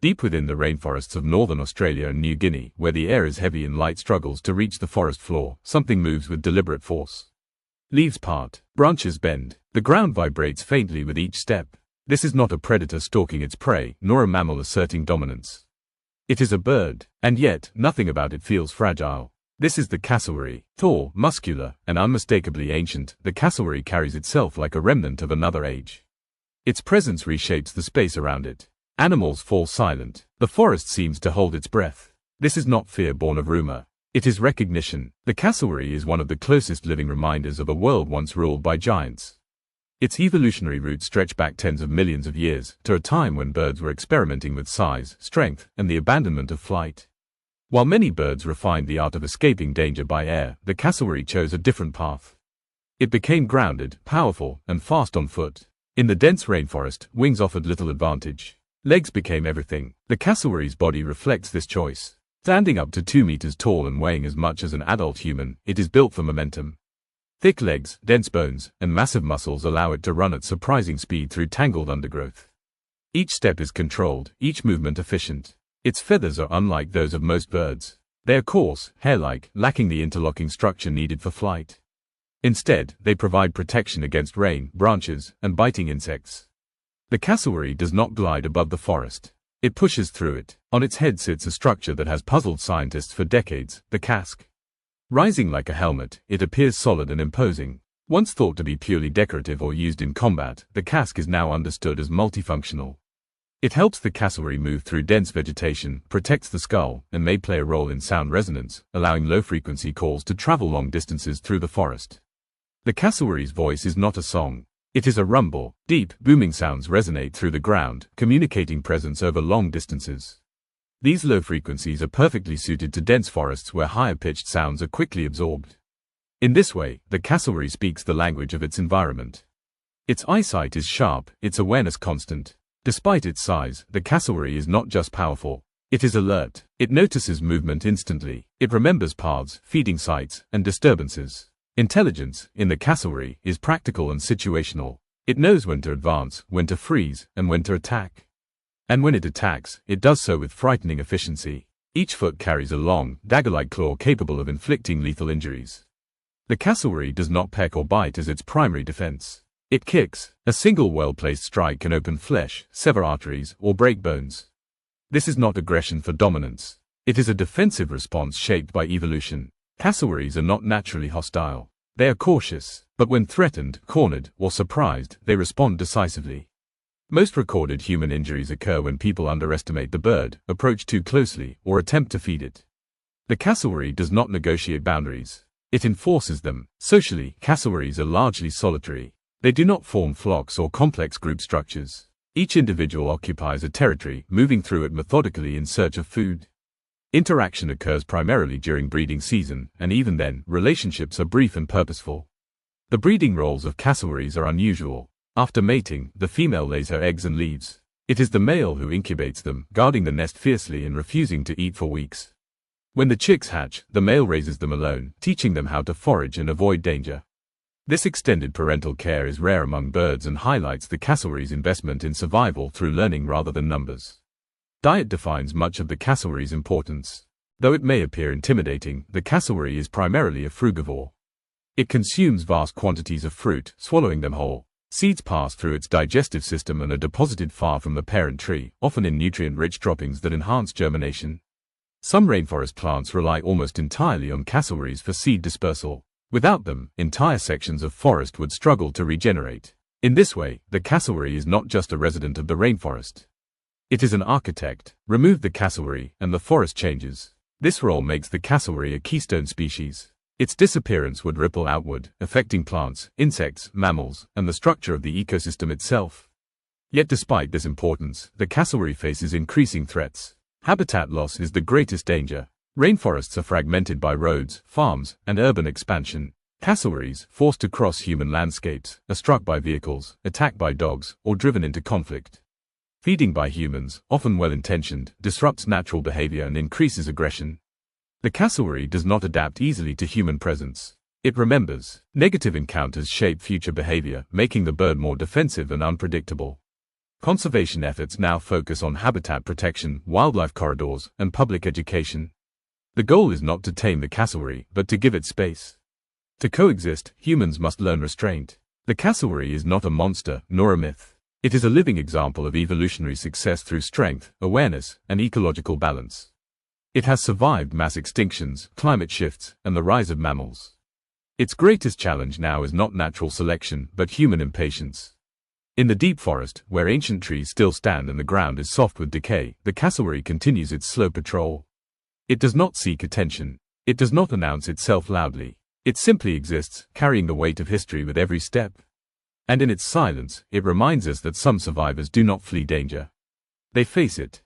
Deep within the rainforests of northern Australia and New Guinea, where the air is heavy and light struggles to reach the forest floor, something moves with deliberate force. Leaves part, branches bend, the ground vibrates faintly with each step. This is not a predator stalking its prey, nor a mammal asserting dominance. It is a bird, and yet, nothing about it feels fragile. This is the cassowary. Tall, muscular, and unmistakably ancient, the cassowary carries itself like a remnant of another age. Its presence reshapes the space around it. Animals fall silent. The forest seems to hold its breath. This is not fear born of rumor. It is recognition. The cassowary is one of the closest living reminders of a world once ruled by giants. Its evolutionary roots stretch back tens of millions of years, to a time when birds were experimenting with size, strength, and the abandonment of flight. While many birds refined the art of escaping danger by air, the cassowary chose a different path. It became grounded, powerful, and fast on foot. In the dense rainforest, wings offered little advantage. Legs became everything. The cassowary's body reflects this choice. Standing up to 2 meters tall and weighing as much as an adult human, it is built for momentum. Thick legs, dense bones, and massive muscles allow it to run at surprising speed through tangled undergrowth. Each step is controlled, each movement efficient. Its feathers are unlike those of most birds. They are coarse, hair-like, lacking the interlocking structure needed for flight. Instead, they provide protection against rain, branches, and biting insects. The cassowary does not glide above the forest. It pushes through it. On its head sits a structure that has puzzled scientists for decades, the casque. Rising like a helmet, it appears solid and imposing. Once thought to be purely decorative or used in combat, the casque is now understood as multifunctional. It helps the cassowary move through dense vegetation, protects the skull, and may play a role in sound resonance, allowing low-frequency calls to travel long distances through the forest. The cassowary's voice is not a song. It is a rumble. Deep, booming sounds resonate through the ground, communicating presence over long distances. These low frequencies are perfectly suited to dense forests where higher-pitched sounds are quickly absorbed. In this way, the cassowary speaks the language of its environment. Its eyesight is sharp, its awareness constant. Despite its size, the cassowary is not just powerful. It is alert. It notices movement instantly. It remembers paths, feeding sites, and disturbances. Intelligence, in the cassowary, is practical and situational. It knows when to advance, when to freeze, and when to attack. And when it attacks, it does so with frightening efficiency. Each foot carries a long, dagger-like claw capable of inflicting lethal injuries. The cassowary does not peck or bite as its primary defense. It kicks. A single well-placed strike can open flesh, sever arteries, or break bones. This is not aggression for dominance. It is a defensive response shaped by evolution. Cassowaries are not naturally hostile. They are cautious, but when threatened, cornered, or surprised, they respond decisively. Most recorded human injuries occur when people underestimate the bird, approach too closely, or attempt to feed it. The cassowary does not negotiate boundaries. It enforces them. Socially, cassowaries are largely solitary. They do not form flocks or complex group structures. Each individual occupies a territory, moving through it methodically in search of food. Interaction occurs primarily during breeding season, and even then, relationships are brief and purposeful. The breeding roles of cassowaries are unusual. After mating, the female lays her eggs and leaves. It is the male who incubates them, guarding the nest fiercely and refusing to eat for weeks. When the chicks hatch, the male raises them alone, teaching them how to forage and avoid danger. This extended parental care is rare among birds and highlights the cassowary's investment in survival through learning rather than numbers. Diet defines much of the cassowary's importance. Though it may appear intimidating, the cassowary is primarily a frugivore. It consumes vast quantities of fruit, swallowing them whole. Seeds pass through its digestive system and are deposited far from the parent tree, often in nutrient-rich droppings that enhance germination. Some rainforest plants rely almost entirely on cassowaries for seed dispersal. Without them, entire sections of forest would struggle to regenerate. In this way, the cassowary is not just a resident of the rainforest. It is an architect. Remove the cassowary, and the forest changes. This role makes the cassowary a keystone species. Its disappearance would ripple outward, affecting plants, insects, mammals, and the structure of the ecosystem itself. Yet despite this importance, the cassowary faces increasing threats. Habitat loss is the greatest danger. Rainforests are fragmented by roads, farms, and urban expansion. Cassowaries, forced to cross human landscapes, are struck by vehicles, attacked by dogs, or driven into conflict. Feeding by humans, often well-intentioned, disrupts natural behavior and increases aggression. The cassowary does not adapt easily to human presence. It remembers. Negative encounters shape future behavior, making the bird more defensive and unpredictable. Conservation efforts now focus on habitat protection, wildlife corridors, and public education. The goal is not to tame the cassowary, but to give it space. To coexist, humans must learn restraint. The cassowary is not a monster, nor a myth. It is a living example of evolutionary success through strength, awareness, and ecological balance. It has survived mass extinctions, climate shifts, and the rise of mammals. Its greatest challenge now is not natural selection, but human impatience. In the deep forest, where ancient trees still stand and the ground is soft with decay, the cassowary continues its slow patrol. It does not seek attention. It does not announce itself loudly. It simply exists, carrying the weight of history with every step. And in its silence, it reminds us that some survivors do not flee danger. They face it.